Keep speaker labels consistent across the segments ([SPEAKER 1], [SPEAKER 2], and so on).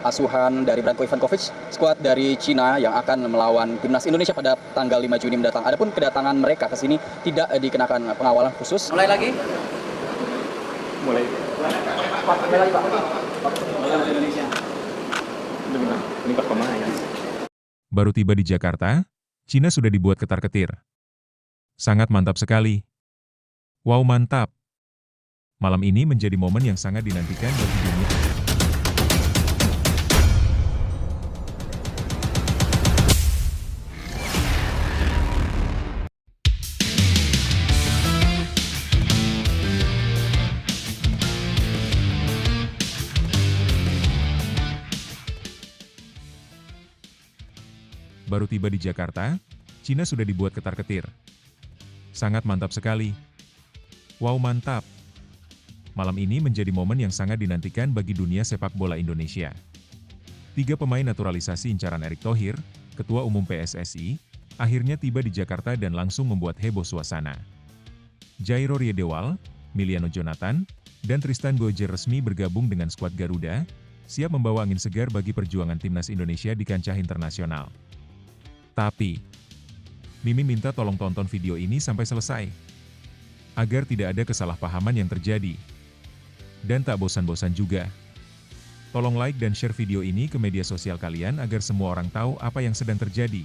[SPEAKER 1] asuhan dari Branko Ivankovic, skuad dari Cina yang akan melawan timnas Indonesia pada tanggal 5 Juni mendatang. Adapun kedatangan mereka ke sini tidak dikenakan pengawalan khusus.
[SPEAKER 2] Mulai lagi?
[SPEAKER 3] Mulai.
[SPEAKER 1] Mulai lagi, Pak. Mulai Indonesia.
[SPEAKER 3] Ini Pak pemain.
[SPEAKER 4] Baru tiba di Jakarta, Cina sudah dibuat ketar-ketir. Sangat mantap sekali. Wow, mantap. Malam ini menjadi momen yang sangat dinantikan bagi dunia. Baru tiba di Jakarta, Cina sudah dibuat ketar-ketir. Sangat mantap sekali. Wow, mantap. Malam ini menjadi momen yang sangat dinantikan bagi dunia sepak bola Indonesia. 3 pemain naturalisasi incaran Erick Thohir, Ketua Umum PSSI, akhirnya tiba di Jakarta dan langsung membuat heboh suasana. Jairo Riedewal, Miliano Jonathan, dan Tristan Boejer resmi bergabung dengan skuad Garuda, siap membawa angin segar bagi perjuangan timnas Indonesia di kancah internasional. Tapi, Mimin minta tolong tonton video ini sampai selesai, agar tidak ada kesalahpahaman yang terjadi. Dan tak bosan-bosan juga, tolong like dan share video ini ke media sosial kalian agar semua orang tahu apa yang sedang terjadi.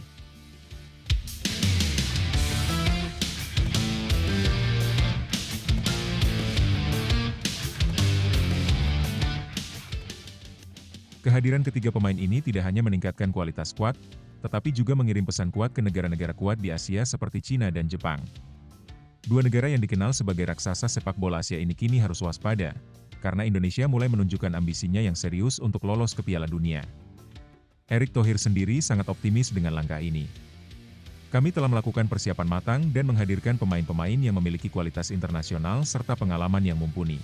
[SPEAKER 4] Kehadiran ketiga pemain ini tidak hanya meningkatkan kualitas skuad, tetapi juga mengirim pesan kuat ke negara-negara kuat di Asia seperti Cina dan Jepang. 2 negara yang dikenal sebagai raksasa sepak bola Asia ini kini harus waspada, karena Indonesia mulai menunjukkan ambisinya yang serius untuk lolos ke Piala Dunia. Erick Thohir sendiri sangat optimis dengan langkah ini. Kami telah melakukan persiapan matang dan menghadirkan pemain-pemain yang memiliki kualitas internasional serta pengalaman yang mumpuni.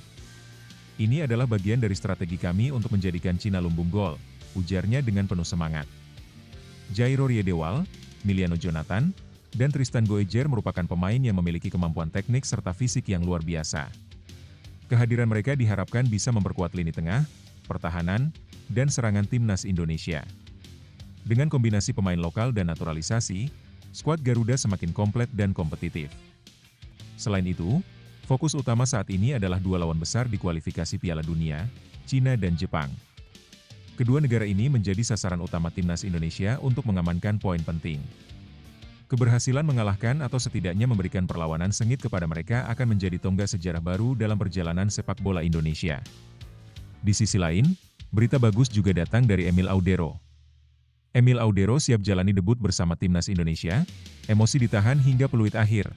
[SPEAKER 4] Ini adalah bagian dari strategi kami untuk menjadikan Cina lumbung gol, ujarnya dengan penuh semangat. Jairo Riedewal, Miliano Jonathan, dan Tristan Boejer merupakan pemain yang memiliki kemampuan teknik serta fisik yang luar biasa. Kehadiran mereka diharapkan bisa memperkuat lini tengah, pertahanan, dan serangan timnas Indonesia. Dengan kombinasi pemain lokal dan naturalisasi, skuad Garuda semakin komplit dan kompetitif. Selain itu, fokus utama saat ini adalah 2 lawan besar di kualifikasi Piala Dunia, Cina dan Jepang. Kedua negara ini menjadi sasaran utama timnas Indonesia untuk mengamankan poin penting. Keberhasilan mengalahkan atau setidaknya memberikan perlawanan sengit kepada mereka akan menjadi tonggak sejarah baru dalam perjalanan sepak bola Indonesia. Di sisi lain, berita bagus juga datang dari Emil Audero. Emil Audero siap jalani debut bersama timnas Indonesia, emosi ditahan hingga peluit akhir.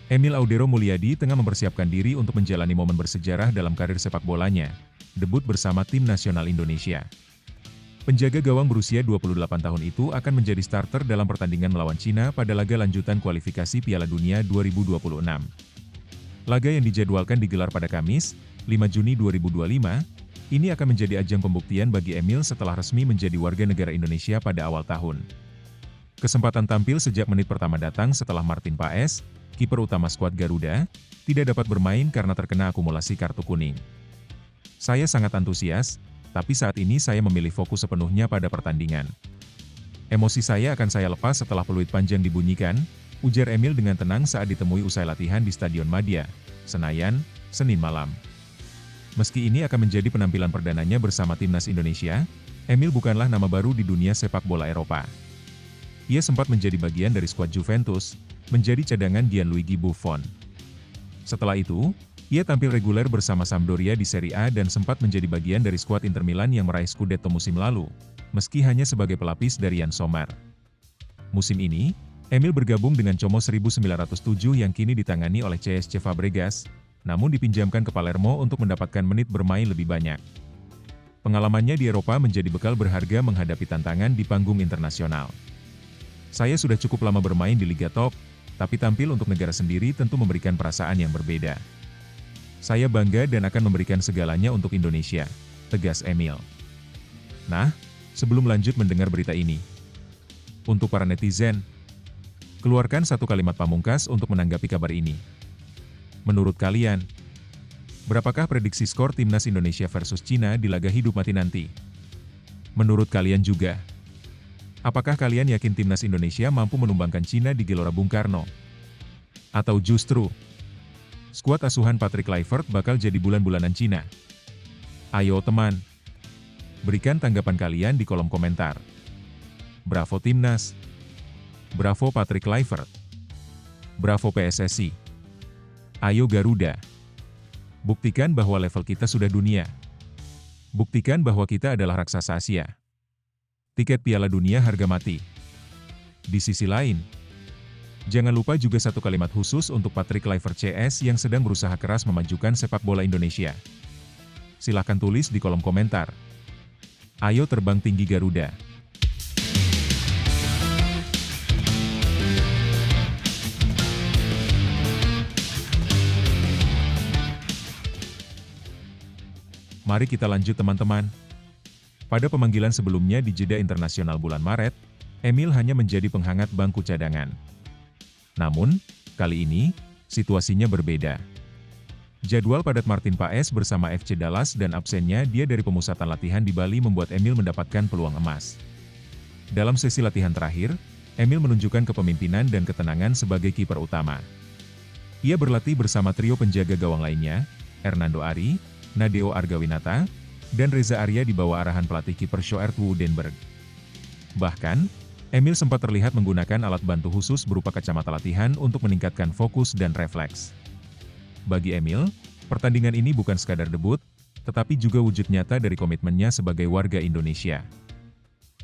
[SPEAKER 4] Emil Audero Mulyadi tengah mempersiapkan diri untuk menjalani momen bersejarah dalam karir sepak bolanya, debut bersama tim nasional Indonesia. Penjaga gawang berusia 28 tahun itu akan menjadi starter dalam pertandingan melawan Cina pada laga lanjutan kualifikasi Piala Dunia 2026. Laga yang dijadwalkan digelar pada Kamis, 5 Juni 2025, ini akan menjadi ajang pembuktian bagi Emil setelah resmi menjadi warga negara Indonesia pada awal tahun. Kesempatan tampil sejak menit pertama datang setelah Martin Paes, kiper utama skuad Garuda, tidak dapat bermain karena terkena akumulasi kartu kuning. Saya sangat antusias, tapi saat ini saya memilih fokus sepenuhnya pada pertandingan. Emosi saya akan saya lepas setelah peluit panjang dibunyikan, ujar Emil dengan tenang saat ditemui usai latihan di Stadion Madia, Senayan, Senin malam. Meski ini akan menjadi penampilan perdananya bersama timnas Indonesia, Emil bukanlah nama baru di dunia sepak bola Eropa. Ia sempat menjadi bagian dari skuad Juventus, menjadi cadangan Gianluigi Buffon. Setelah itu, ia tampil reguler bersama Sampdoria di Serie A dan sempat menjadi bagian dari skuad Inter Milan yang meraih Scudetto musim lalu, meski hanya sebagai pelapis dari Jan Sommer. Musim ini, Emil bergabung dengan Como 1907 yang kini ditangani oleh CSC Fabregas, namun dipinjamkan ke Palermo untuk mendapatkan menit bermain lebih banyak. Pengalamannya di Eropa menjadi bekal berharga menghadapi tantangan di panggung internasional. Saya sudah cukup lama bermain di Liga Top, tapi tampil untuk negara sendiri tentu memberikan perasaan yang berbeda. Saya bangga dan akan memberikan segalanya untuk Indonesia, tegas Emil. Nah, sebelum lanjut mendengar berita ini, untuk para netizen, keluarkan satu kalimat pamungkas untuk menanggapi kabar ini. Menurut kalian, berapakah prediksi skor timnas Indonesia versus Cina di laga hidup mati nanti? Menurut kalian juga, apakah kalian yakin timnas Indonesia mampu menumbangkan Cina di Gelora Bung Karno? Atau justru, skuad asuhan Patrick Kluivert bakal jadi bulan-bulanan Cina? Ayo teman, berikan tanggapan kalian di kolom komentar. Bravo Timnas, bravo Patrick Kluivert, bravo PSSI. Ayo Garuda, buktikan bahwa level kita sudah dunia. Buktikan bahwa kita adalah raksasa Asia. Tiket Piala Dunia harga mati. Di sisi lain, jangan lupa juga satu kalimat khusus untuk Patrick Kluivert CS yang sedang berusaha keras memajukan sepak bola Indonesia. Silahkan tulis di kolom komentar. Ayo terbang tinggi Garuda. Mari kita lanjut teman-teman. Pada pemanggilan sebelumnya di jeda internasional bulan Maret, Emil hanya menjadi penghangat bangku cadangan. Namun, kali ini, situasinya berbeda. Jadwal padat Martin Paes bersama FC Dallas dan absennya dia dari pemusatan latihan di Bali membuat Emil mendapatkan peluang emas. Dalam sesi latihan terakhir, Emil menunjukkan kepemimpinan dan ketenangan sebagai kiper utama. Ia berlatih bersama trio penjaga gawang lainnya, Hernando Ari, Nadeo Argawinata, dan Reza Arya di bawah arahan pelatih kiper Sjoerd Woudenberg. Bahkan, Emil sempat terlihat menggunakan alat bantu khusus berupa kacamata latihan untuk meningkatkan fokus dan refleks. Bagi Emil, pertandingan ini bukan sekadar debut, tetapi juga wujud nyata dari komitmennya sebagai warga Indonesia.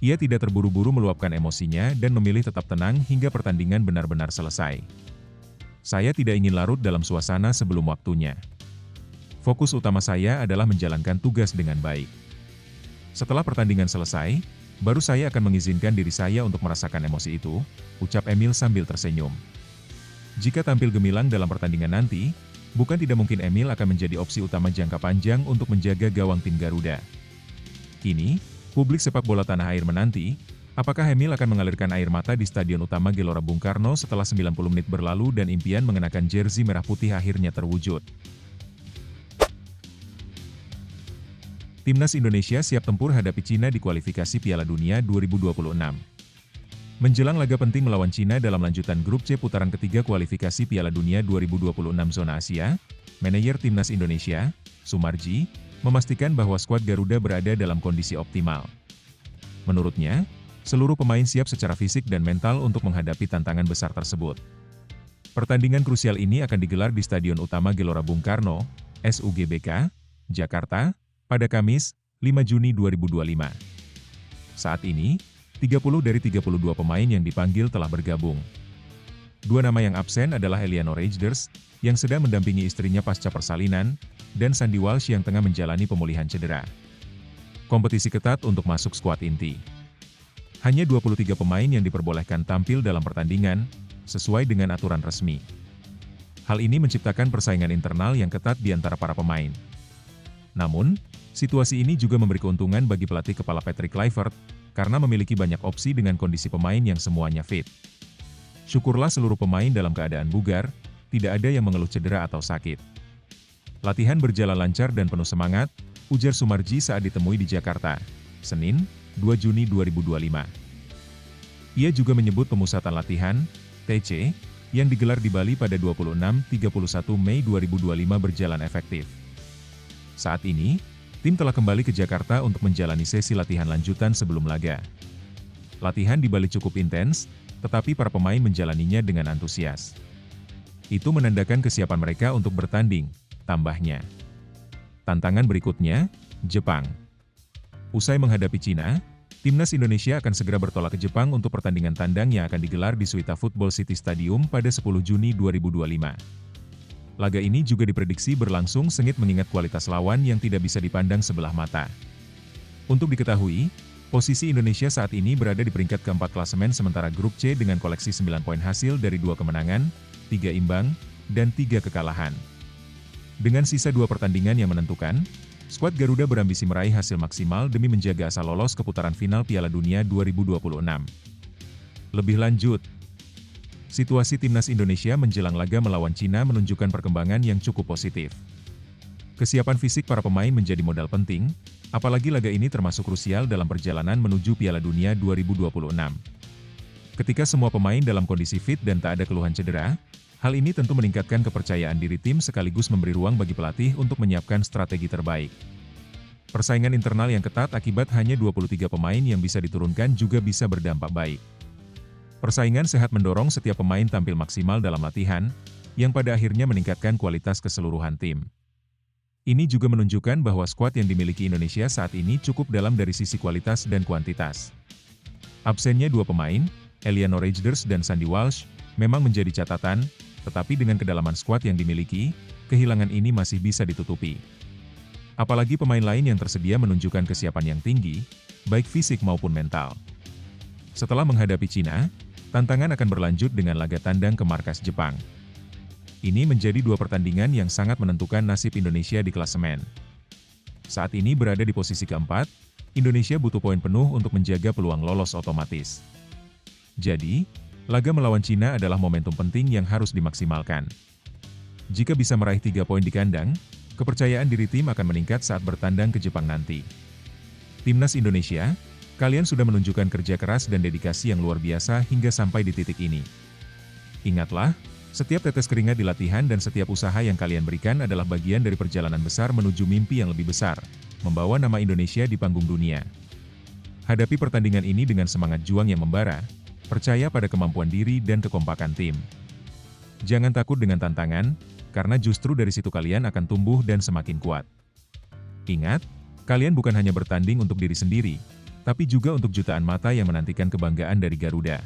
[SPEAKER 4] Ia tidak terburu-buru meluapkan emosinya dan memilih tetap tenang hingga pertandingan benar-benar selesai. Saya tidak ingin larut dalam suasana sebelum waktunya. Fokus utama saya adalah menjalankan tugas dengan baik. Setelah pertandingan selesai, baru saya akan mengizinkan diri saya untuk merasakan emosi itu, ucap Emil sambil tersenyum. Jika tampil gemilang dalam pertandingan nanti, bukan tidak mungkin Emil akan menjadi opsi utama jangka panjang untuk menjaga gawang tim Garuda. Kini, publik sepak bola tanah air menanti, apakah Emil akan mengalirkan air mata di Stadion Utama Gelora Bung Karno setelah 90 menit berlalu dan impian mengenakan jersey merah putih akhirnya terwujud. Timnas Indonesia siap tempur hadapi Cina di kualifikasi Piala Dunia 2026. Menjelang laga penting melawan Cina dalam lanjutan grup C putaran ketiga kualifikasi Piala Dunia 2026 zona Asia, manajer Timnas Indonesia, Sumarji, memastikan bahwa skuad Garuda berada dalam kondisi optimal. Menurutnya, seluruh pemain siap secara fisik dan mental untuk menghadapi tantangan besar tersebut. Pertandingan krusial ini akan digelar di Stadion Utama Gelora Bung Karno, SUGBK, Jakarta, pada Kamis, 5 Juni 2025. Saat ini, 30 dari 32 pemain yang dipanggil telah bergabung. Dua nama yang absen adalah Eliano Reijnders, yang sedang mendampingi istrinya pasca persalinan, dan Sandy Walsh yang tengah menjalani pemulihan cedera. Kompetisi ketat untuk masuk skuad inti. Hanya 23 pemain yang diperbolehkan tampil dalam pertandingan, sesuai dengan aturan resmi. Hal ini menciptakan persaingan internal yang ketat di antara para pemain. Namun, situasi ini juga memberi keuntungan bagi pelatih kepala Patrick Kluivert, karena memiliki banyak opsi dengan kondisi pemain yang semuanya fit. Syukurlah seluruh pemain dalam keadaan bugar, tidak ada yang mengeluh cedera atau sakit. Latihan berjalan lancar dan penuh semangat, ujar Sumarji saat ditemui di Jakarta, Senin, 2 Juni 2025. Ia juga menyebut pemusatan latihan, TC, yang digelar di Bali pada 26-31 Mei 2025 berjalan efektif. Saat ini, tim telah kembali ke Jakarta untuk menjalani sesi latihan lanjutan sebelum laga. Latihan di Bali cukup intens, tetapi para pemain menjalaninya dengan antusias. Itu menandakan kesiapan mereka untuk bertanding, tambahnya. Tantangan berikutnya, Jepang. Usai menghadapi Cina, Timnas Indonesia akan segera bertolak ke Jepang untuk pertandingan tandang yang akan digelar di Suita Football City Stadium pada 10 Juni 2025. Laga ini juga diprediksi berlangsung sengit mengingat kualitas lawan yang tidak bisa dipandang sebelah mata. Untuk diketahui, posisi Indonesia saat ini berada di peringkat keempat klasemen sementara grup C dengan koleksi 9 poin hasil dari 2 kemenangan, 3 imbang, dan 3 kekalahan. Dengan sisa 2 pertandingan yang menentukan, skuad Garuda berambisi meraih hasil maksimal demi menjaga asa lolos ke putaran final Piala Dunia 2026. Lebih lanjut, situasi Timnas Indonesia menjelang laga melawan Cina menunjukkan perkembangan yang cukup positif. Kesiapan fisik para pemain menjadi modal penting, Apalagi laga ini termasuk krusial dalam perjalanan menuju Piala Dunia 2026. Ketika semua pemain dalam kondisi fit dan tak ada keluhan cedera, hal ini tentu meningkatkan kepercayaan diri tim sekaligus memberi ruang bagi pelatih untuk menyiapkan strategi terbaik. Persaingan internal yang ketat akibat hanya 23 pemain yang bisa diturunkan juga bisa berdampak baik. Persaingan sehat mendorong setiap pemain tampil maksimal dalam latihan, yang pada akhirnya meningkatkan kualitas keseluruhan tim. Ini juga menunjukkan bahwa skuad yang dimiliki Indonesia saat ini cukup dalam dari sisi kualitas dan kuantitas. Absennya dua pemain, Eliano Rejders dan Sandy Walsh, memang menjadi catatan, tetapi dengan kedalaman skuad yang dimiliki, kehilangan ini masih bisa ditutupi. Apalagi pemain lain yang tersedia menunjukkan kesiapan yang tinggi, baik fisik maupun mental. Setelah menghadapi Cina, tantangan akan berlanjut dengan laga tandang ke markas Jepang. Ini menjadi dua pertandingan yang sangat menentukan nasib Indonesia di klasemen. Saat ini berada di posisi keempat, Indonesia butuh poin penuh untuk menjaga peluang lolos otomatis. Jadi, laga melawan Cina adalah momentum penting yang harus dimaksimalkan. Jika bisa meraih 3 poin di kandang, kepercayaan diri tim akan meningkat saat bertandang ke Jepang nanti. Timnas Indonesia, kalian sudah menunjukkan kerja keras dan dedikasi yang luar biasa hingga sampai di titik ini. Ingatlah, setiap tetes keringat di latihan dan setiap usaha yang kalian berikan adalah bagian dari perjalanan besar menuju mimpi yang lebih besar, membawa nama Indonesia di panggung dunia. Hadapi pertandingan ini dengan semangat juang yang membara, percaya pada kemampuan diri dan kekompakan tim. Jangan takut dengan tantangan, karena justru dari situ kalian akan tumbuh dan semakin kuat. Ingat, kalian bukan hanya bertanding untuk diri sendiri, tapi juga untuk jutaan mata yang menantikan kebanggaan dari Garuda.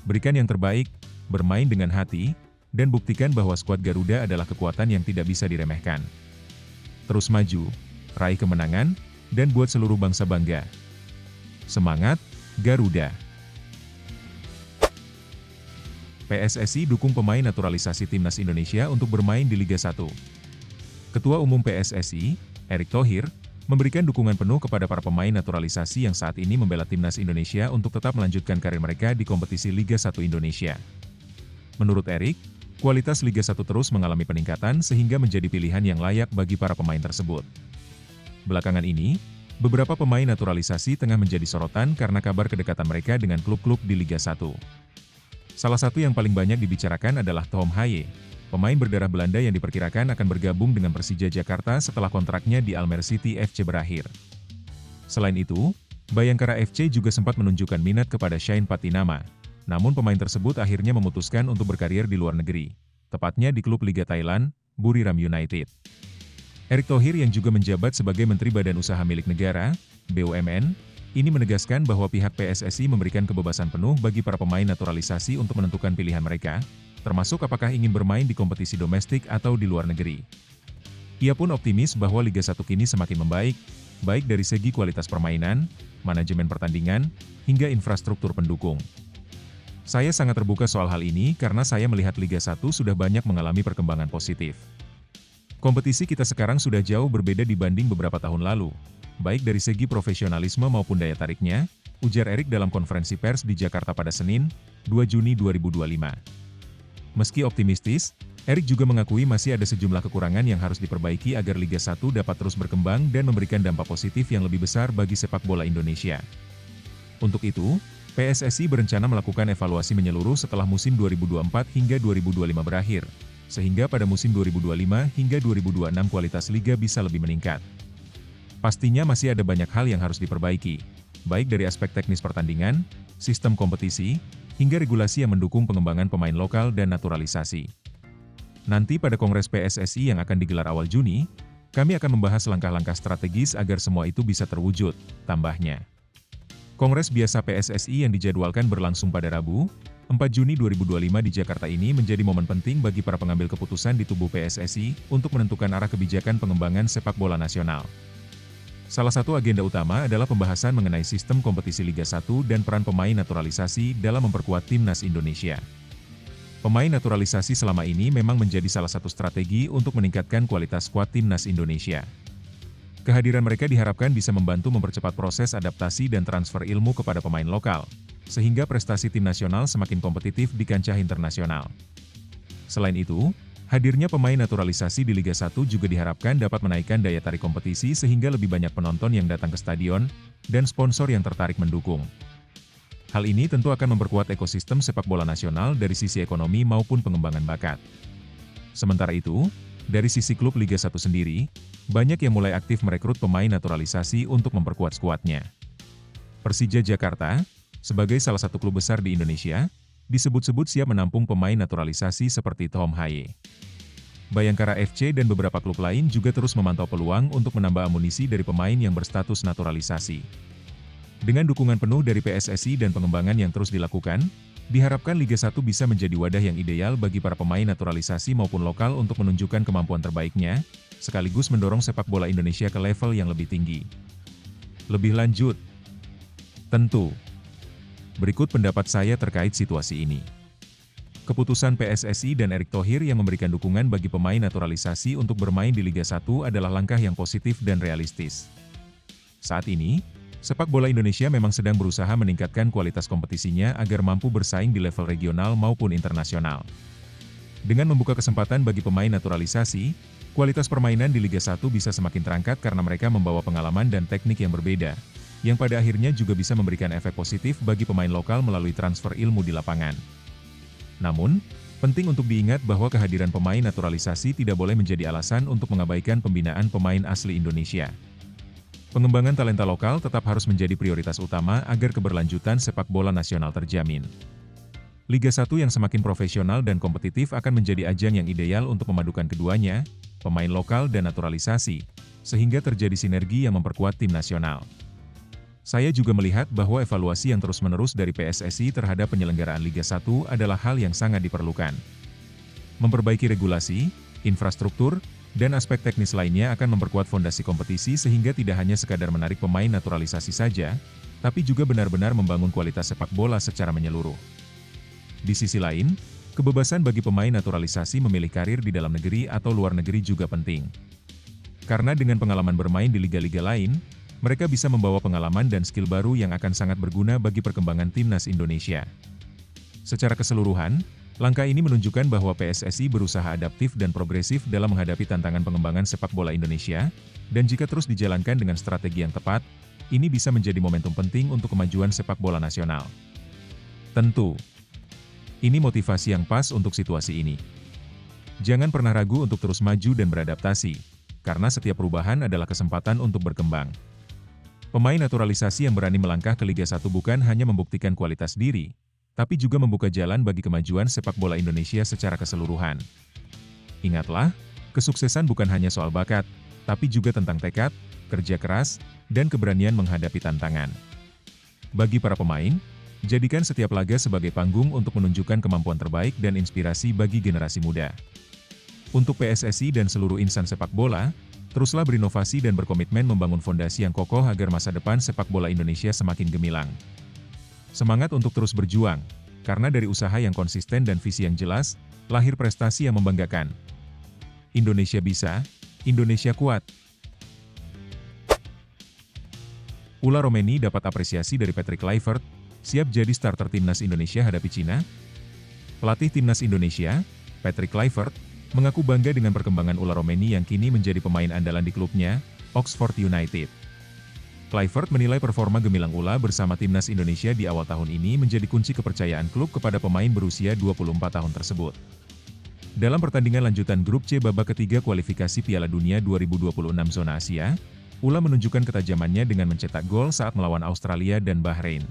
[SPEAKER 4] Berikan yang terbaik, bermain dengan hati, dan buktikan bahwa skuad Garuda adalah kekuatan yang tidak bisa diremehkan. Terus maju, raih kemenangan, dan buat seluruh bangsa bangga. Semangat, Garuda! PSSI dukung pemain naturalisasi Timnas Indonesia untuk bermain di Liga 1. Ketua Umum PSSI, Erick Thohir, memberikan dukungan penuh kepada para pemain naturalisasi yang saat ini membela Timnas Indonesia untuk tetap melanjutkan karir mereka di kompetisi Liga 1 Indonesia. Menurut Erick, kualitas Liga 1 terus mengalami peningkatan sehingga menjadi pilihan yang layak bagi para pemain tersebut. Belakangan ini, beberapa pemain naturalisasi tengah menjadi sorotan karena kabar kedekatan mereka dengan klub-klub di Liga 1. Salah satu yang paling banyak dibicarakan adalah Tom Haye, pemain berdarah Belanda yang diperkirakan akan bergabung dengan Persija Jakarta setelah kontraknya di Almere City FC berakhir. Selain itu, Bayangkara FC juga sempat menunjukkan minat kepada Shane Patinama. Namun pemain tersebut akhirnya memutuskan untuk berkarir di luar negeri, tepatnya di klub Liga Thailand, Buriram United. Erick Thohir yang juga menjabat sebagai Menteri Badan Usaha Milik Negara, BUMN, ini menegaskan bahwa pihak PSSI memberikan kebebasan penuh bagi para pemain naturalisasi untuk menentukan pilihan mereka, termasuk apakah ingin bermain di kompetisi domestik atau di luar negeri. Ia pun optimis bahwa Liga 1 kini semakin membaik, baik dari segi kualitas permainan, manajemen pertandingan, hingga infrastruktur pendukung. Saya sangat terbuka soal hal ini karena saya melihat Liga 1 sudah banyak mengalami perkembangan positif. Kompetisi kita sekarang sudah jauh berbeda dibanding beberapa tahun lalu, baik dari segi profesionalisme maupun daya tariknya, ujar Erick dalam konferensi pers di Jakarta pada Senin, 2 Juni 2025. Meski optimistis, Erick juga mengakui masih ada sejumlah kekurangan yang harus diperbaiki agar Liga 1 dapat terus berkembang dan memberikan dampak positif yang lebih besar bagi sepak bola Indonesia. Untuk itu, PSSI berencana melakukan evaluasi menyeluruh setelah musim 2024 hingga 2025 berakhir, sehingga pada musim 2025 hingga 2026 kualitas liga bisa lebih meningkat. Pastinya masih ada banyak hal yang harus diperbaiki, baik dari aspek teknis pertandingan, sistem kompetisi, hingga regulasi yang mendukung pengembangan pemain lokal dan naturalisasi. Nanti pada Kongres PSSI yang akan digelar awal Juni, kami akan membahas langkah-langkah strategis agar semua itu bisa terwujud, tambahnya. Kongres Biasa PSSI yang dijadwalkan berlangsung pada Rabu, 4 Juni 2025 di Jakarta ini menjadi momen penting bagi para pengambil keputusan di tubuh PSSI untuk menentukan arah kebijakan pengembangan sepak bola nasional. Salah satu agenda utama adalah pembahasan mengenai sistem kompetisi Liga 1 dan peran pemain naturalisasi dalam memperkuat Timnas Indonesia. Pemain naturalisasi selama ini memang menjadi salah satu strategi untuk meningkatkan kualitas skuad Timnas Indonesia. Kehadiran mereka diharapkan bisa membantu mempercepat proses adaptasi dan transfer ilmu kepada pemain lokal, sehingga prestasi tim nasional semakin kompetitif di kancah internasional. Selain itu, Hadirnya pemain naturalisasi di Liga 1 juga diharapkan dapat menaikkan daya tarik kompetisi sehingga lebih banyak penonton yang datang ke stadion, dan sponsor yang tertarik mendukung. Hal ini tentu akan memperkuat ekosistem sepak bola nasional dari sisi ekonomi maupun pengembangan bakat. Sementara itu, dari sisi klub Liga 1 sendiri, banyak yang mulai aktif merekrut pemain naturalisasi untuk memperkuat skuadnya. Persija Jakarta, sebagai salah satu klub besar di Indonesia, disebut-sebut siap menampung pemain naturalisasi seperti Tom Haye. Bayangkara FC dan beberapa klub lain juga terus memantau peluang untuk menambah amunisi dari pemain yang berstatus naturalisasi. Dengan dukungan penuh dari PSSI dan pengembangan yang terus dilakukan, diharapkan Liga 1 bisa menjadi wadah yang ideal bagi para pemain naturalisasi maupun lokal untuk menunjukkan kemampuan terbaiknya, sekaligus mendorong sepak bola Indonesia ke level yang lebih tinggi. Lebih lanjut, tentu, berikut pendapat saya terkait situasi ini. Keputusan PSSI dan Erick Thohir yang memberikan dukungan bagi pemain naturalisasi untuk bermain di Liga 1 adalah langkah yang positif dan realistis. Saat ini, sepak bola Indonesia memang sedang berusaha meningkatkan kualitas kompetisinya agar mampu bersaing di level regional maupun internasional. Dengan membuka kesempatan bagi pemain naturalisasi, kualitas permainan di Liga 1 bisa semakin terangkat karena mereka membawa pengalaman dan teknik yang berbeda, yang pada akhirnya juga bisa memberikan efek positif bagi pemain lokal melalui transfer ilmu di lapangan. Namun, penting untuk diingat bahwa kehadiran pemain naturalisasi tidak boleh menjadi alasan untuk mengabaikan pembinaan pemain asli Indonesia. Pengembangan talenta lokal tetap harus menjadi prioritas utama agar keberlanjutan sepak bola nasional terjamin. Liga 1 yang semakin profesional dan kompetitif akan menjadi ajang yang ideal untuk memadukan keduanya, pemain lokal dan naturalisasi, sehingga terjadi sinergi yang memperkuat tim nasional. Saya juga melihat bahwa evaluasi yang terus-menerus dari PSSI terhadap penyelenggaraan Liga 1 adalah hal yang sangat diperlukan. Memperbaiki regulasi, infrastruktur, dan aspek teknis lainnya akan memperkuat fondasi kompetisi sehingga tidak hanya sekadar menarik pemain naturalisasi saja, tapi juga benar-benar membangun kualitas sepak bola secara menyeluruh. Di sisi lain, kebebasan bagi pemain naturalisasi memilih karir di dalam negeri atau luar negeri juga penting. Karena dengan pengalaman bermain di liga-liga lain, mereka bisa membawa pengalaman dan skill baru yang akan sangat berguna bagi perkembangan timnas Indonesia. Secara keseluruhan, langkah ini menunjukkan bahwa PSSI berusaha adaptif dan progresif dalam menghadapi tantangan pengembangan sepak bola Indonesia, dan jika terus dijalankan dengan strategi yang tepat, ini bisa menjadi momentum penting untuk kemajuan sepak bola nasional. Tentu, ini motivasi yang pas untuk situasi ini. Jangan pernah ragu untuk terus maju dan beradaptasi, karena setiap perubahan adalah kesempatan untuk berkembang. Pemain naturalisasi yang berani melangkah ke Liga 1 bukan hanya membuktikan kualitas diri, tapi juga membuka jalan bagi kemajuan sepak bola Indonesia secara keseluruhan. Ingatlah, kesuksesan bukan hanya soal bakat, tapi juga tentang tekad, kerja keras, dan keberanian menghadapi tantangan. Bagi para pemain, jadikan setiap laga sebagai panggung untuk menunjukkan kemampuan terbaik dan inspirasi bagi generasi muda. Untuk PSSI dan seluruh insan sepak bola, teruslah berinovasi dan berkomitmen membangun fondasi yang kokoh agar masa depan sepak bola Indonesia semakin gemilang. Semangat untuk terus berjuang, karena dari usaha yang konsisten dan visi yang jelas, lahir prestasi yang membanggakan. Indonesia bisa, Indonesia kuat. Ula Romeni dapat apresiasi dari Patrick Kluivert, siap jadi starter timnas Indonesia hadapi Cina. Pelatih timnas Indonesia, Patrick Kluivert, mengaku bangga dengan perkembangan Ula Romeni yang kini menjadi pemain andalan di klubnya, Oxford United. Kluivert menilai performa gemilang Ula bersama timnas Indonesia di awal tahun ini menjadi kunci kepercayaan klub kepada pemain berusia 24 tahun tersebut. Dalam pertandingan lanjutan grup C babak ketiga kualifikasi Piala Dunia 2026 zona Asia, Ula menunjukkan ketajamannya dengan mencetak gol saat melawan Australia dan Bahrain.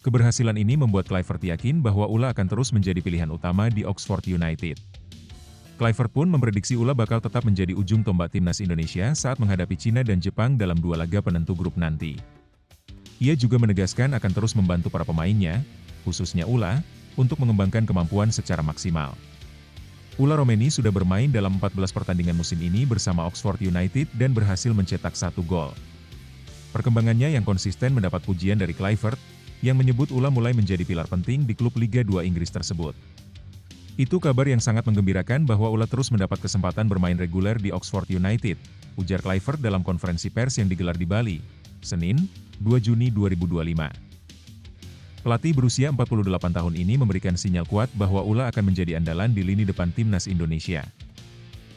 [SPEAKER 4] Keberhasilan ini membuat Kluivert yakin bahwa Ula akan terus menjadi pilihan utama di Oxford United. Kluivert pun memprediksi Ula bakal tetap menjadi ujung tombak timnas Indonesia saat menghadapi Cina dan Jepang dalam 2 laga penentu grup nanti. Ia juga menegaskan akan terus membantu para pemainnya, khususnya Ula, untuk mengembangkan kemampuan secara maksimal. Ula Romeni sudah bermain dalam 14 pertandingan musim ini bersama Oxford United dan berhasil mencetak 1 gol. Perkembangannya yang konsisten mendapat pujian dari Kluivert, yang menyebut Ula mulai menjadi pilar penting di klub Liga 2 Inggris tersebut. Itu kabar yang sangat menggembirakan bahwa Ula terus mendapat kesempatan bermain reguler di Oxford United, ujar Kluivert dalam konferensi pers yang digelar di Bali, Senin, 2 Juni 2025. Pelatih berusia 48 tahun ini memberikan sinyal kuat bahwa Ula akan menjadi andalan di lini depan timnas Indonesia.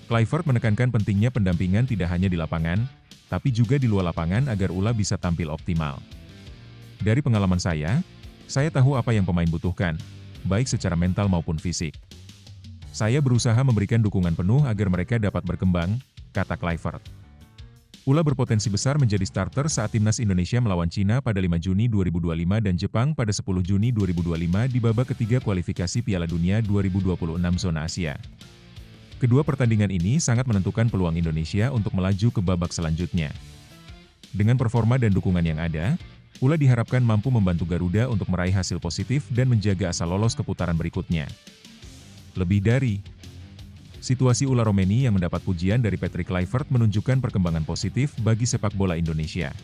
[SPEAKER 4] Kluivert menekankan pentingnya pendampingan tidak hanya di lapangan, tapi juga di luar lapangan agar Ula bisa tampil optimal. Dari pengalaman saya tahu apa yang pemain butuhkan, baik secara mental maupun fisik. Saya berusaha memberikan dukungan penuh agar mereka dapat berkembang, kata Kluivert. Ula berpotensi besar menjadi starter saat timnas Indonesia melawan Cina pada 5 Juni 2025 dan Jepang pada 10 Juni 2025 di babak ketiga kualifikasi Piala Dunia 2026 zona Asia. Kedua pertandingan ini sangat menentukan peluang Indonesia untuk melaju ke babak selanjutnya. Dengan performa dan dukungan yang ada, Ula diharapkan mampu membantu Garuda untuk meraih hasil positif dan menjaga asa lolos ke putaran berikutnya. Lebih dari situasi Ula Romeni yang mendapat pujian dari Patrick Kluivert menunjukkan perkembangan positif bagi sepak bola Indonesia.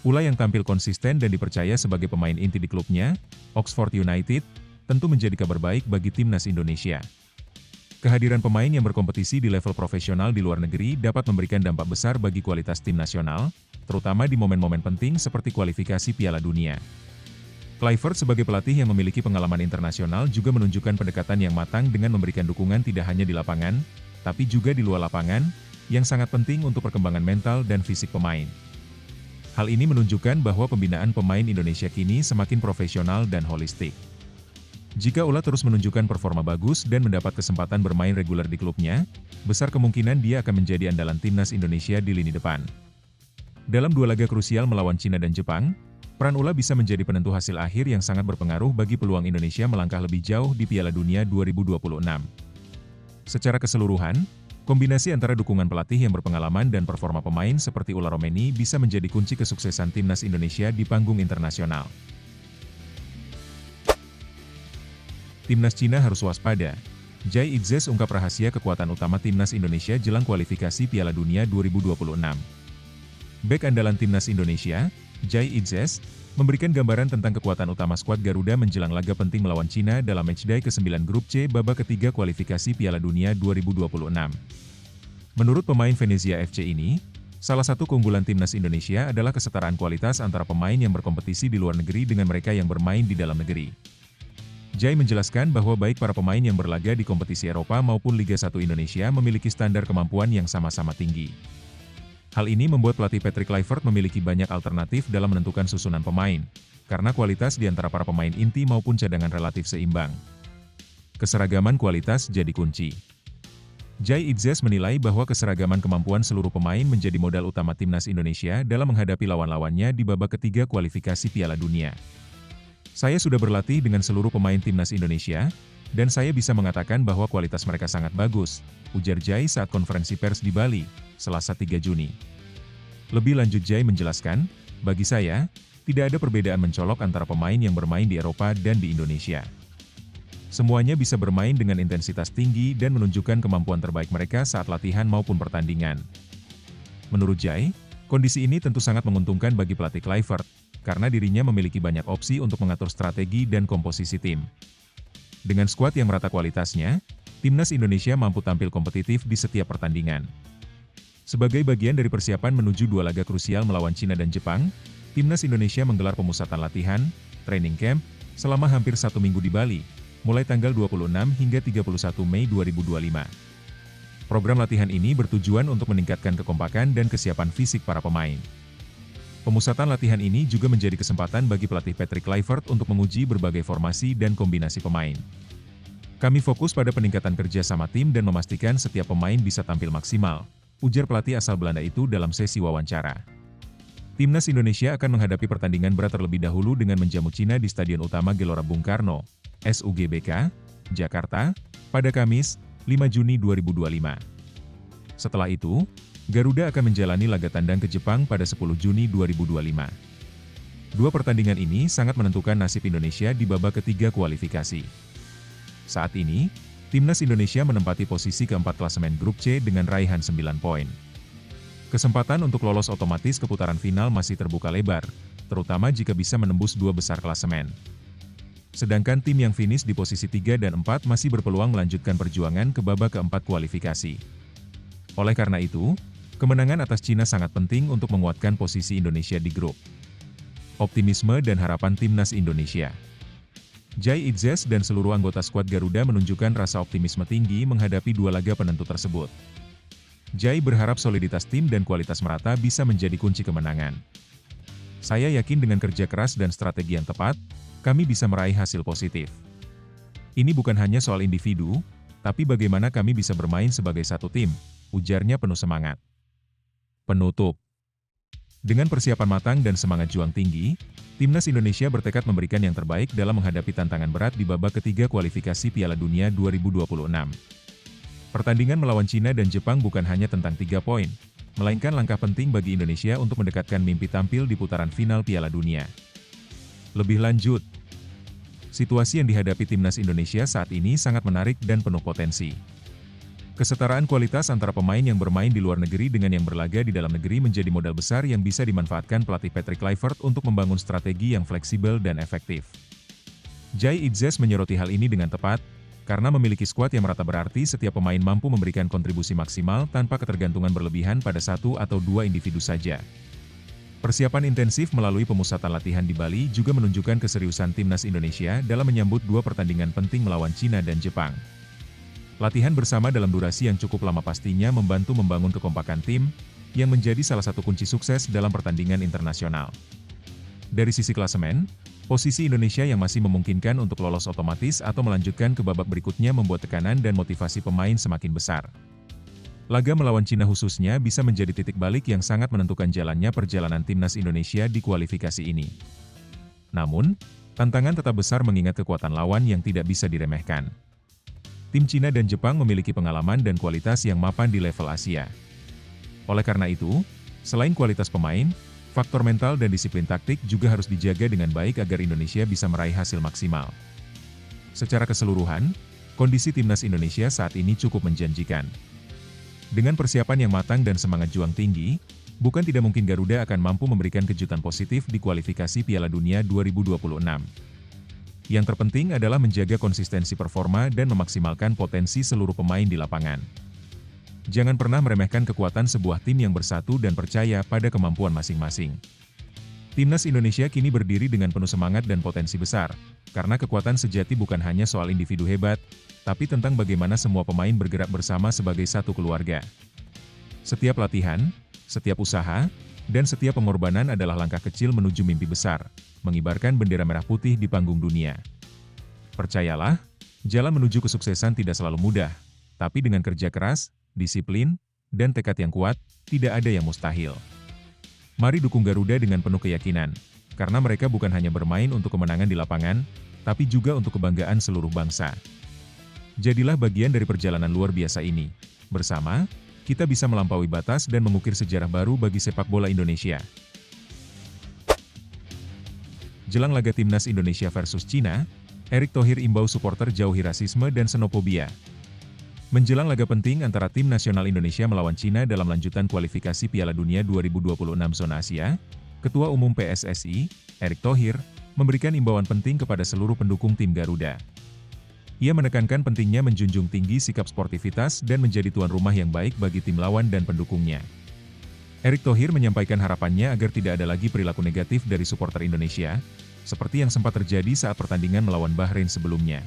[SPEAKER 4] Ula yang tampil konsisten dan dipercaya sebagai pemain inti di klubnya, Oxford United, tentu menjadi kabar baik bagi timnas Indonesia. Kehadiran pemain yang berkompetisi di level profesional di luar negeri dapat memberikan dampak besar bagi kualitas tim nasional, terutama di momen-momen penting seperti kualifikasi Piala Dunia. Kluivert sebagai pelatih yang memiliki pengalaman internasional juga menunjukkan pendekatan yang matang dengan memberikan dukungan tidak hanya di lapangan, tapi juga di luar lapangan, yang sangat penting untuk perkembangan mental dan fisik pemain. Hal ini menunjukkan bahwa pembinaan pemain Indonesia kini semakin profesional dan holistik. Jika Ula terus menunjukkan performa bagus dan mendapat kesempatan bermain reguler di klubnya, besar kemungkinan dia akan menjadi andalan timnas Indonesia di lini depan. Dalam dua laga krusial melawan Cina dan Jepang, peran Ula bisa menjadi penentu hasil akhir yang sangat berpengaruh bagi peluang Indonesia melangkah lebih jauh di Piala Dunia 2026. Secara keseluruhan, kombinasi antara dukungan pelatih yang berpengalaman dan performa pemain seperti Ula Romeni bisa menjadi kunci kesuksesan timnas Indonesia di panggung internasional. Timnas Cina harus waspada. Jai Itzes ungkap rahasia kekuatan utama timnas Indonesia jelang kualifikasi Piala Dunia 2026. Bek andalan timnas Indonesia, Jai Itzes, memberikan gambaran tentang kekuatan utama skuad Garuda menjelang laga penting melawan Cina dalam matchday ke-9 Grup C babak ketiga kualifikasi Piala Dunia 2026. Menurut pemain Venezia FC ini, salah satu keunggulan timnas Indonesia adalah kesetaraan kualitas antara pemain yang berkompetisi di luar negeri dengan mereka yang bermain di dalam negeri. Jai menjelaskan bahwa baik para pemain yang berlaga di kompetisi Eropa maupun Liga 1 Indonesia memiliki standar kemampuan yang sama-sama tinggi. Hal ini membuat pelatih Patrick Kluivert memiliki banyak alternatif dalam menentukan susunan pemain, karena kualitas di antara para pemain inti maupun cadangan relatif seimbang. Keseragaman kualitas jadi kunci. Jai Itzes menilai bahwa keseragaman kemampuan seluruh pemain menjadi modal utama timnas Indonesia dalam menghadapi lawan-lawannya di babak ketiga kualifikasi Piala Dunia. Saya sudah berlatih dengan seluruh pemain timnas Indonesia, dan saya bisa mengatakan bahwa kualitas mereka sangat bagus, ujar Jai saat konferensi pers di Bali, Selasa 3 Juni. Lebih lanjut Jai menjelaskan, bagi saya, tidak ada perbedaan mencolok antara pemain yang bermain di Eropa dan di Indonesia. Semuanya bisa bermain dengan intensitas tinggi dan menunjukkan kemampuan terbaik mereka saat latihan maupun pertandingan. Menurut Jai, kondisi ini tentu sangat menguntungkan bagi pelatih Kluivert, karena dirinya memiliki banyak opsi untuk mengatur strategi dan komposisi tim. Dengan skuad yang merata kualitasnya, timnas Indonesia mampu tampil kompetitif di setiap pertandingan. Sebagai bagian dari persiapan menuju dua laga krusial melawan Cina dan Jepang, timnas Indonesia menggelar pemusatan latihan, training camp, selama hampir 1 minggu di Bali, mulai tanggal 26 hingga 31 Mei 2025. Program latihan ini bertujuan untuk meningkatkan kekompakan dan kesiapan fisik para pemain. Pemusatan latihan ini juga menjadi kesempatan bagi pelatih Patrick Kluivert untuk menguji berbagai formasi dan kombinasi pemain. Kami fokus pada peningkatan kerja sama tim dan memastikan setiap pemain bisa tampil maksimal, ujar pelatih asal Belanda itu dalam sesi wawancara. Timnas Indonesia akan menghadapi pertandingan berat terlebih dahulu dengan menjamu Cina di Stadion Utama Gelora Bung Karno, SUGBK, Jakarta, pada Kamis, 5 Juni 2025. Setelah itu, Garuda akan menjalani laga tandang ke Jepang pada 10 Juni 2025. Dua pertandingan ini sangat menentukan nasib Indonesia di babak ketiga kualifikasi. Saat ini, timnas Indonesia menempati posisi keempat klasemen Grup C dengan raihan 9 poin. Kesempatan untuk lolos otomatis ke putaran final masih terbuka lebar, terutama jika bisa menembus dua besar klasemen. Sedangkan tim yang finish di posisi 3 dan 4 masih berpeluang melanjutkan perjuangan ke babak keempat kualifikasi. Oleh karena itu, kemenangan atas Cina sangat penting untuk menguatkan posisi Indonesia di grup. optimisme dan harapan timnas Indonesia. Jai Itzes dan seluruh anggota skuad Garuda menunjukkan rasa optimisme tinggi menghadapi dua laga penentu tersebut. Jai berharap soliditas tim dan kualitas merata bisa menjadi kunci kemenangan. Saya yakin dengan kerja keras dan strategi yang tepat, kami bisa meraih hasil positif. Ini bukan hanya soal individu, tapi bagaimana kami bisa bermain sebagai satu tim, ujarnya penuh semangat. Penutup. Dengan persiapan matang dan semangat juang tinggi, timnas Indonesia bertekad memberikan yang terbaik dalam menghadapi tantangan berat di babak ketiga kualifikasi Piala Dunia 2026. Pertandingan melawan Cina dan Jepang bukan hanya tentang 3 poin, melainkan langkah penting bagi Indonesia untuk mendekatkan mimpi tampil di putaran final Piala Dunia. Lebih lanjut, situasi yang dihadapi timnas Indonesia saat ini sangat menarik dan penuh potensi. Kesetaraan kualitas antara pemain yang bermain di luar negeri dengan yang berlaga di dalam negeri menjadi modal besar yang bisa dimanfaatkan pelatih Patrick Kluivert untuk membangun strategi yang fleksibel dan efektif. Jai Itzes menyoroti hal ini dengan tepat, karena memiliki skuad yang merata berarti setiap pemain mampu memberikan kontribusi maksimal tanpa ketergantungan berlebihan pada satu atau dua individu saja. Persiapan intensif melalui pemusatan latihan di Bali juga menunjukkan keseriusan timnas Indonesia dalam menyambut dua pertandingan penting melawan Cina dan Jepang. Latihan bersama dalam durasi yang cukup lama pastinya membantu membangun kekompakan tim, yang menjadi salah satu kunci sukses dalam pertandingan internasional. Dari sisi klasemen, posisi Indonesia yang masih memungkinkan untuk lolos otomatis atau melanjutkan ke babak berikutnya membuat tekanan dan motivasi pemain semakin besar. Laga melawan Cina khususnya bisa menjadi titik balik yang sangat menentukan jalannya perjalanan timnas Indonesia di kualifikasi ini. Namun, tantangan tetap besar mengingat kekuatan lawan yang tidak bisa diremehkan. Tim Cina dan Jepang memiliki pengalaman dan kualitas yang mapan di level Asia. Oleh karena itu, selain kualitas pemain, faktor mental dan disiplin taktik juga harus dijaga dengan baik agar Indonesia bisa meraih hasil maksimal. Secara keseluruhan, kondisi timnas Indonesia saat ini cukup menjanjikan. Dengan persiapan yang matang dan semangat juang tinggi, bukan tidak mungkin Garuda akan mampu memberikan kejutan positif di kualifikasi Piala Dunia 2026. Yang terpenting adalah menjaga konsistensi performa dan memaksimalkan potensi seluruh pemain di lapangan. Jangan pernah meremehkan kekuatan sebuah tim yang bersatu dan percaya pada kemampuan masing-masing. Timnas Indonesia kini berdiri dengan penuh semangat dan potensi besar, karena kekuatan sejati bukan hanya soal individu hebat, tapi tentang bagaimana semua pemain bergerak bersama sebagai satu keluarga. Setiap latihan, setiap usaha, dan setiap pengorbanan adalah langkah kecil menuju mimpi besar, mengibarkan bendera merah putih di panggung dunia. Percayalah, jalan menuju kesuksesan tidak selalu mudah, tapi dengan kerja keras, disiplin, dan tekad yang kuat, tidak ada yang mustahil. Mari dukung Garuda dengan penuh keyakinan, karena mereka bukan hanya bermain untuk kemenangan di lapangan, tapi juga untuk kebanggaan seluruh bangsa. Jadilah bagian dari perjalanan luar biasa ini. Bersama, kita bisa melampaui batas dan mengukir sejarah baru bagi sepak bola Indonesia. Jelang laga timnas Indonesia versus Cina, Erick Thohir imbau supporter jauhi rasisme dan xenofobia. Menjelang laga penting antara tim nasional Indonesia melawan Cina dalam lanjutan kualifikasi Piala Dunia 2026 zona Asia, Ketua Umum PSSI, Erick Thohir, memberikan imbauan penting kepada seluruh pendukung tim Garuda. Ia menekankan pentingnya menjunjung tinggi sikap sportivitas dan menjadi tuan rumah yang baik bagi tim lawan dan pendukungnya. Erick Thohir menyampaikan harapannya agar tidak ada lagi perilaku negatif dari supporter Indonesia, seperti yang sempat terjadi saat pertandingan melawan Bahrain sebelumnya.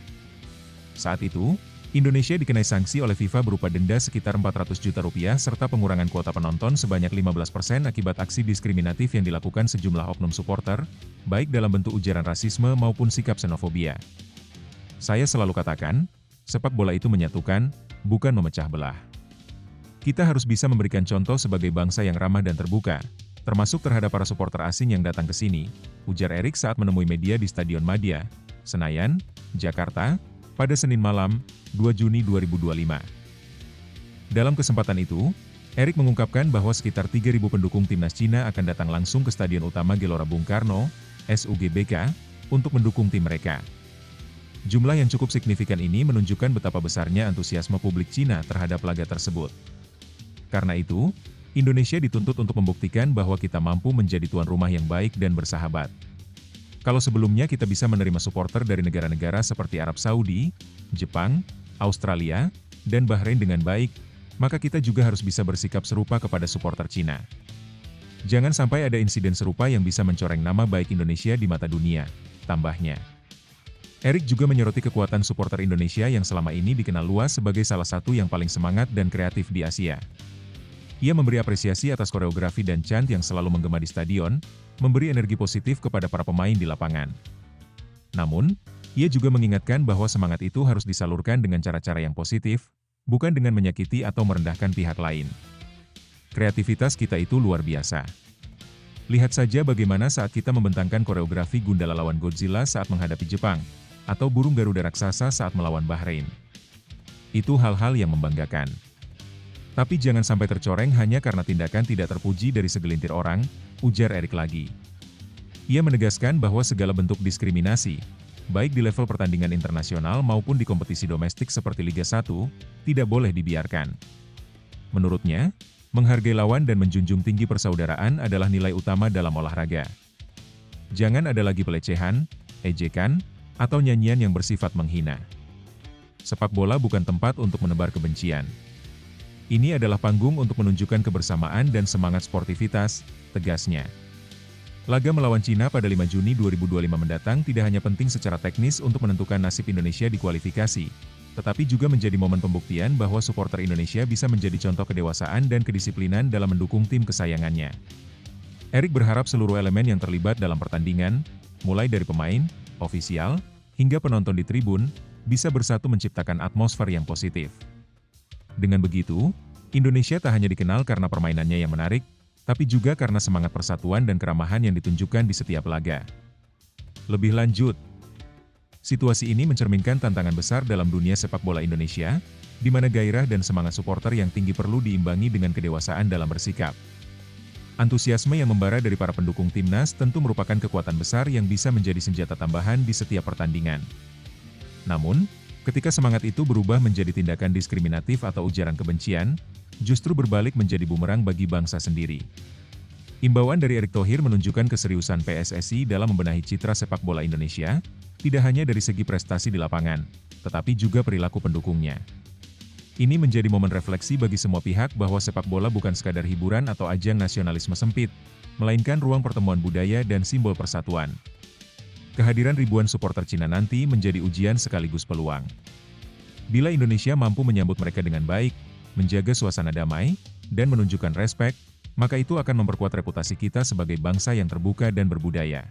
[SPEAKER 4] Saat itu, Indonesia dikenai sanksi oleh FIFA berupa denda sekitar 400 juta rupiah serta pengurangan kuota penonton sebanyak 15% akibat aksi diskriminatif yang dilakukan sejumlah oknum supporter, baik dalam bentuk ujaran rasisme maupun sikap xenofobia. Saya selalu katakan, sepak bola itu menyatukan, bukan memecah belah. Kita harus bisa memberikan contoh sebagai bangsa yang ramah dan terbuka, termasuk terhadap para supporter asing yang datang ke sini, ujar Erick saat menemui media di Stadion Madia, Senayan, Jakarta, pada Senin malam, 2 Juni 2025. Dalam kesempatan itu, Erick mengungkapkan bahwa sekitar 3.000 pendukung timnas Cina akan datang langsung ke Stadion Utama Gelora Bung Karno, SUGBK, untuk mendukung tim mereka. Jumlah yang cukup signifikan ini menunjukkan betapa besarnya antusiasme publik Cina terhadap laga tersebut. Karena itu, Indonesia dituntut untuk membuktikan bahwa kita mampu menjadi tuan rumah yang baik dan bersahabat. Kalau sebelumnya kita bisa menerima supporter dari negara-negara seperti Arab Saudi, Jepang, Australia, dan Bahrain dengan baik, maka kita juga harus bisa bersikap serupa kepada supporter Cina. Jangan sampai ada insiden serupa yang bisa mencoreng nama baik Indonesia di mata dunia, tambahnya. Erik juga menyoroti kekuatan supporter Indonesia yang selama ini dikenal luas sebagai salah satu yang paling semangat dan kreatif di Asia. Ia memberi apresiasi atas koreografi dan chant yang selalu menggema di stadion, memberi energi positif kepada para pemain di lapangan. Namun, ia juga mengingatkan bahwa semangat itu harus disalurkan dengan cara-cara yang positif, bukan dengan menyakiti atau merendahkan pihak lain. Kreativitas kita itu luar biasa. Lihat saja bagaimana saat kita membentangkan koreografi Gundala lawan Godzilla saat menghadapi Jepang, atau burung Garuda raksasa saat melawan Bahrain. Itu hal-hal yang membanggakan. Tapi jangan sampai tercoreng hanya karena tindakan tidak terpuji dari segelintir orang, ujar Erik lagi. Ia menegaskan bahwa segala bentuk diskriminasi, baik di level pertandingan internasional maupun di kompetisi domestik seperti Liga 1, tidak boleh dibiarkan. Menurutnya, menghargai lawan dan menjunjung tinggi persaudaraan adalah nilai utama dalam olahraga. Jangan ada lagi pelecehan, ejekan, atau nyanyian yang bersifat menghina. Sepak bola bukan tempat untuk menebar kebencian. Ini adalah panggung untuk menunjukkan kebersamaan dan semangat sportivitas, tegasnya. Laga melawan Cina pada 5 Juni 2025 mendatang tidak hanya penting secara teknis untuk menentukan nasib Indonesia di kualifikasi, tetapi juga menjadi momen pembuktian bahwa supporter Indonesia bisa menjadi contoh kedewasaan dan kedisiplinan dalam mendukung tim kesayangannya. Erik berharap seluruh elemen yang terlibat dalam pertandingan, mulai dari pemain, ofisial, hingga penonton di tribun, bisa bersatu menciptakan atmosfer yang positif. Dengan begitu, Indonesia tak hanya dikenal karena permainannya yang menarik, tapi juga karena semangat persatuan dan keramahan yang ditunjukkan di setiap laga. Lebih lanjut, situasi ini mencerminkan tantangan besar dalam dunia sepak bola Indonesia, di mana gairah dan semangat supporter yang tinggi perlu diimbangi dengan kedewasaan dalam bersikap. Antusiasme yang membara dari para pendukung timnas tentu merupakan kekuatan besar yang bisa menjadi senjata tambahan di setiap pertandingan. Namun, ketika semangat itu berubah menjadi tindakan diskriminatif atau ujaran kebencian, justru berbalik menjadi bumerang bagi bangsa sendiri. Imbauan dari Erick Thohir menunjukkan keseriusan PSSI dalam membenahi citra sepak bola Indonesia, tidak hanya dari segi prestasi di lapangan, tetapi juga perilaku pendukungnya. Ini menjadi momen refleksi bagi semua pihak bahwa sepak bola bukan sekadar hiburan atau ajang nasionalisme sempit, melainkan ruang pertemuan budaya dan simbol persatuan. Kehadiran ribuan supporter Cina nanti menjadi ujian sekaligus peluang. Bila Indonesia mampu menyambut mereka dengan baik, menjaga suasana damai, dan menunjukkan respek, maka itu akan memperkuat reputasi kita sebagai bangsa yang terbuka dan berbudaya.